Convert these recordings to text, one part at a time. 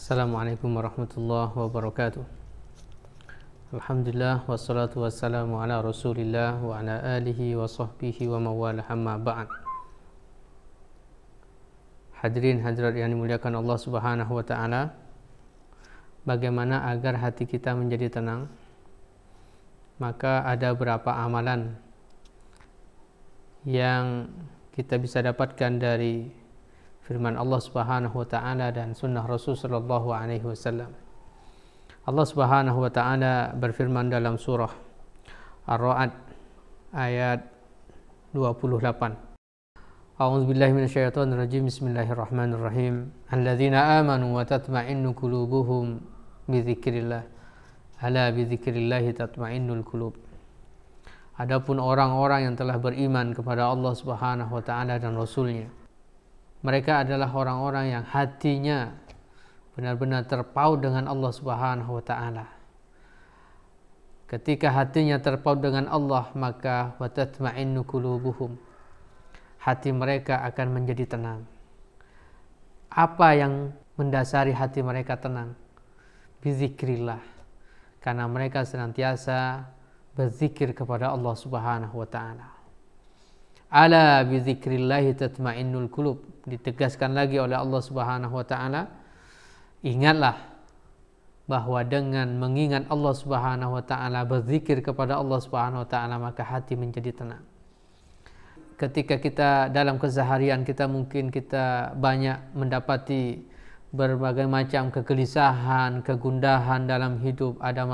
Assalamualaikum warahmatullahi wabarakatuh. Alhamdulillah wassalatu wassalamu ala Rasulillah wa ala alihi wa sahbihi wa mawalah, amma ba'd. Hadirin hadirat yang dimuliakan Allah Subhanahu wa taala, bagaimana agar hati kita menjadi tenang? Maka ada beberapa amalan yang kita bisa dapatkan dari firman Allah Subhanahu wa taala dan sunnah Rasul sallallahu alaihi wasallam. Allah Subhanahu wa taala berfirman dalam surah Ar-Ra'd ayat 28. A'udzubillahi minasyaitonir rajim. Bismillahirrahmanirrahim. Alladzina amanu wa tatma'innu qulubuhum bidzikrillah. Ala bidzikrillah tatma'innul qulub. Adapun orang-orang yang telah beriman kepada Allah Subhanahu wa taala dan Rasulnya, mereka adalah orang-orang yang hatinya benar-benar terpaut dengan Allah Subhanahu wa taala. Ketika hatinya terpaut dengan Allah, maka wa tatma'innu qulubuhum, hati mereka akan menjadi tenang. Apa yang mendasari hati mereka tenang? Bizikrillah, karena mereka senantiasa berzikir kepada Allah Subhanahu wa taala. Ala bizikrillahi tatma'innul qulub. Ditegaskan lagi oleh Allah Subhanahu wa taala, ingatlah bahwa dengan mengingat Allah Subhanahu wa taala, berzikir kepada Allah Subhanahu wa taala, maka hati menjadi tenang. Ketika kita dalam keseharian kita mungkin kita banyak mendapati berbagai macam kegelisahan, kegundahan dalam hidup, ada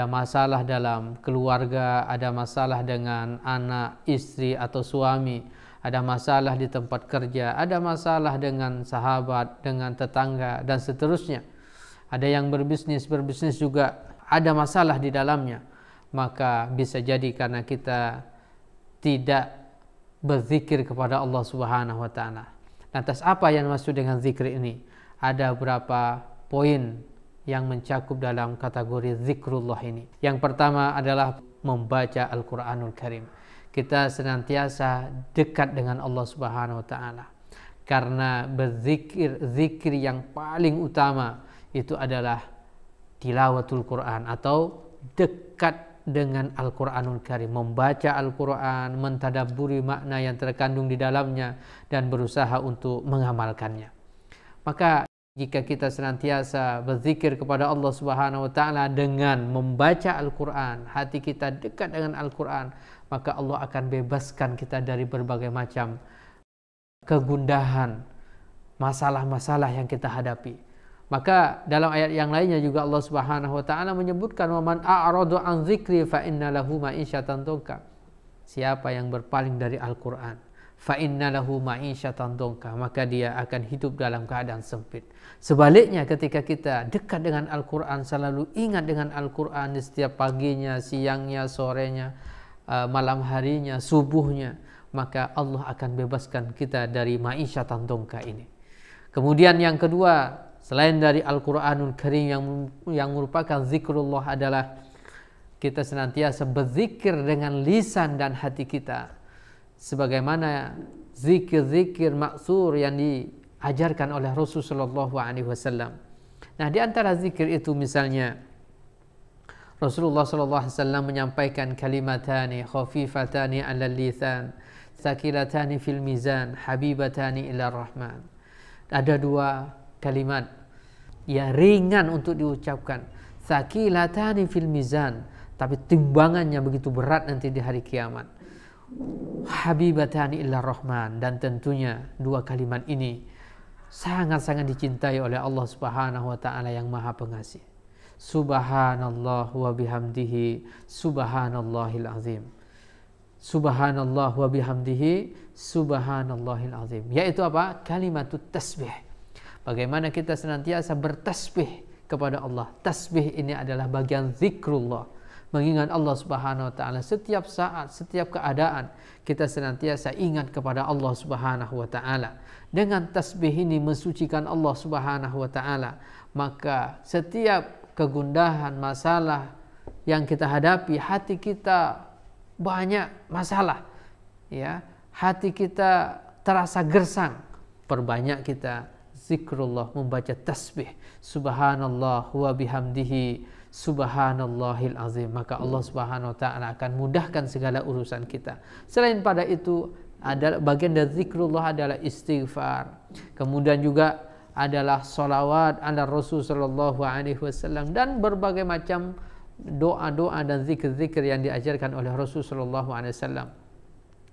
masalah dalam keluarga, ada masalah dengan anak, istri atau suami, ada masalah di tempat kerja, ada masalah dengan sahabat, dengan tetangga, dan seterusnya. Ada yang berbisnis juga ada masalah di dalamnya. Maka bisa jadi karena kita tidak berzikir kepada Allah Subhanahu wa taala. Lantas apa yang maksud dengan zikir ini? Ada beberapa poin yang mencakup dalam kategori zikrullah ini. Yang pertama adalah membaca Al-Quranul Karim. Kita senantiasa dekat dengan Allah Subhanahu wa taala. Karena zikir yang paling utama itu adalah tilawatul Quran atau dekat dengan Al-Quranul Karim, membaca Al-Quran, mentadabburi makna yang terkandung di dalamnya dan berusaha untuk mengamalkannya. Maka jika kita senantiasa berzikir kepada Allah Subhanahu wa taala dengan membaca Al-Quran, hati kita dekat dengan Al-Quran, maka Allah akan bebaskan kita dari berbagai macam kegundahan, masalah-masalah yang kita hadapi. Maka dalam ayat yang lainnya juga Allah Subhanahu wa taala menyebutkan, "Wa man a'rada an dzikri fa inna lahu ma'isyatan dhanka." Siapa yang berpaling dari Al-Quran, fa inna lahu ma'isyatan dhanka, maka dia akan hidup dalam keadaan sempit. Sebaliknya, ketika kita dekat dengan Al-Quran, selalu ingat dengan Al-Quran di setiap paginya, siangnya, sorenya, malam harinya, subuhnya, maka Allah akan bebaskan kita dari ma'isyatan dhanka ini. Kemudian yang kedua, selain dari Al-Quranul Karim yang merupakan zikrullah, adalah kita senantiasa berzikir dengan lisan dan hati kita, sebagaimana zikir-zikir maksur yang diajarkan oleh Rasulullah SAW. Nah, di antara zikir itu misalnya Rasulullah SAW menyampaikan kalimatani khafifatani 'alal lisan, tsaqilatani fil mizan, habibatani ila rahman. Ada dua kalimat yang ringan untuk diucapkan, tsaqilatani fil mizan, tapi timbangannya begitu berat nanti di hari kiamat. Habibatani ila rahman, dan tentunya dua kalimat ini sangat-sangat dicintai oleh Allah Subhanahu wa taala yang Maha Pengasih. Subhanallah wa bihamdihi subhanallahil azim. Subhanallah wa bihamdihi subhanallahil azim. Yaitu apa? Kalimatut tasbih. Bagaimana kita senantiasa bertasbih kepada Allah. Tasbih ini adalah bagian zikrullah, mengingat Allah Subhanahu wa taala setiap saat, setiap keadaan. Kita senantiasa ingat kepada Allah Subhanahu wa taala. Dengan tasbih ini mensucikan Allah Subhanahu wa taala, maka setiap kegundahan, masalah yang kita hadapi, hati kita banyak masalah, ya, hati kita terasa gersang, perbanyak kita zikrullah, membaca tasbih, subhanallah wa bihamdihi, subhanallahil azim, maka Allah Subhanahu wa taala akan mudahkan segala urusan kita. Selain pada itu, adalah bagian dari zikrullah adalah istighfar. Kemudian juga adalah salawat ala Rasul sallallahu alaihi wasallam dan berbagai macam doa-doa dan zikir-zikir yang diajarkan oleh Rasul sallallahu alaihi wasallam.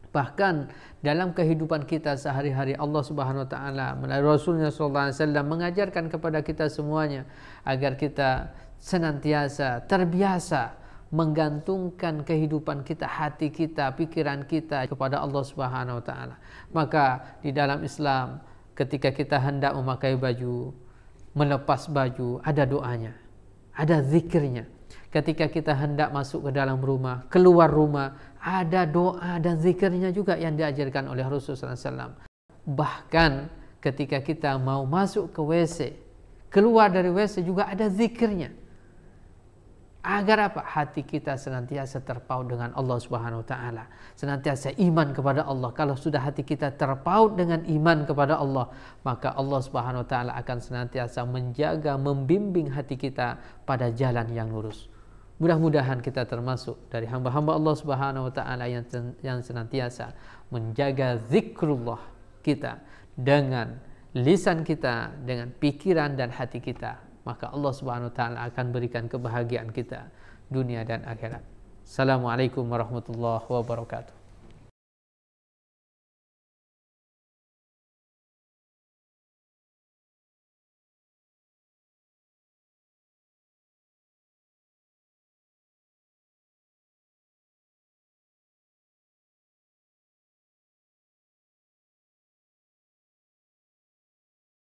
Bahkan dalam kehidupan kita sehari-hari, Allah Subhanahu wa taala melalui Rasulnya sallallahu alaihi wasallam mengajarkan kepada kita semuanya agar kita senantiasa terbiasa menggantungkan kehidupan kita, hati kita, pikiran kita kepada Allah Subhanahu wa taala. Maka di dalam Islam, ketika kita hendak memakai baju, melepas baju, ada doanya, ada zikirnya. Ketika kita hendak masuk ke dalam rumah, keluar rumah, ada doa dan zikirnya juga yang diajarkan oleh Rasulullah SAW. Bahkan ketika kita mau masuk ke WC, keluar dari WC juga ada zikirnya. Agar apa? Hati kita senantiasa terpaut dengan Allah Subhanahu wa taala, senantiasa iman kepada Allah. Kalau sudah hati kita terpaut dengan iman kepada Allah, maka Allah Subhanahu wa taala akan senantiasa menjaga, membimbing hati kita pada jalan yang lurus. Mudah-mudahan kita termasuk dari hamba-hamba Allah Subhanahu wa taala yang senantiasa menjaga zikrullah kita dengan lisan kita, dengan pikiran dan hati kita. Maka Allah Subhanahu wa taala akan berikan kebahagiaan kita dunia dan akhirat. Assalamualaikum warahmatullahi wabarakatuh.